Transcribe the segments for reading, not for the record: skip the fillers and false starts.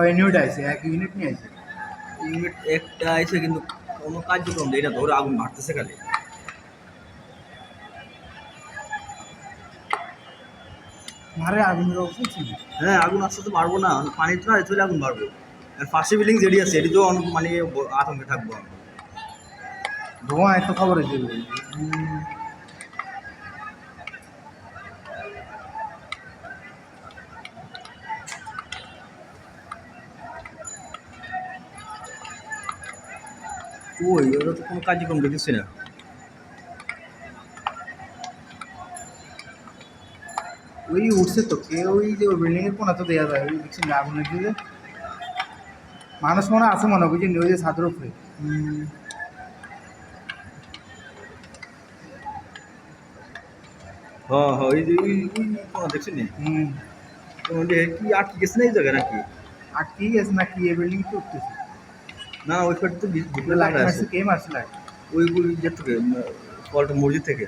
Unit আছে, 1 unit নিয়ে আছে। ইউনিট একটা এসে কিন্তু কোনো কার্যক্রম নেই, এটা ধরে আগুন মারতেছে খালি। মারে আগুনের অবস্থা ছিল। হ্যাঁ, আগুন আসতে তো মারবো না, পানি তো না চলে আগুন মারবো। আর ফার্স্ট বিল্ডিং যেটি আছে এটি তো মানে আতঙ্কে থাকবো আমি। ধোঁয়া এত খবর হয়েছে। ওই ওরা তো কোনো কার্যক্রম দেখতেছি না। ওই উঠছে তো কে, ওই যে ওই বিল্ডিং এর কোনা তো দেওয়া যায়, ওই দেখছি আগুন লেগে মানুষ মনে আছে মনে হয়, বুঝিনি ওই যে ছাদের উপরে। হ্যাঁ হ্যাঁ, ওই যে ওই কোনো দেখছি নি কি আটকে গেছে না এই জায়গায় নাকি? আটকেই গেছে না কি, এই বিল্ডিং তো উঠতেছে। না ওই সাইড তো ভিতরে লাইট লাগাই আছে। মারছে, কে মারছে লাইট? ওই ইয়ে থেকে ফল্ট মসজিদ থেকে।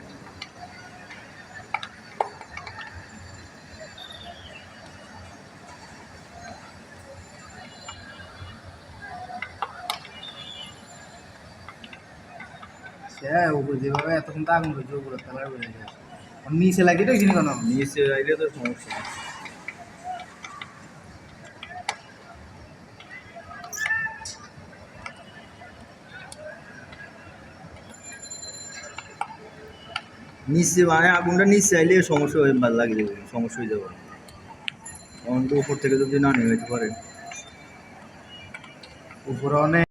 সে উপরে যেভাবে এতক্ষণ তো আগুন রয়েছে উপরে তালার বেড়ে গেছে, নিচে লাগিয়ে তো কিনি কেন? নিচে আইলে তো সমস্যা। নিচে মানে আগুনটা নিচে আইলে সমস্যা হয়ে লাগে যাবে, সমস্যা হয়ে যাবে। কারণ তো উপর থেকে যদি না নেমে যেতে পারে। উপরে অনেক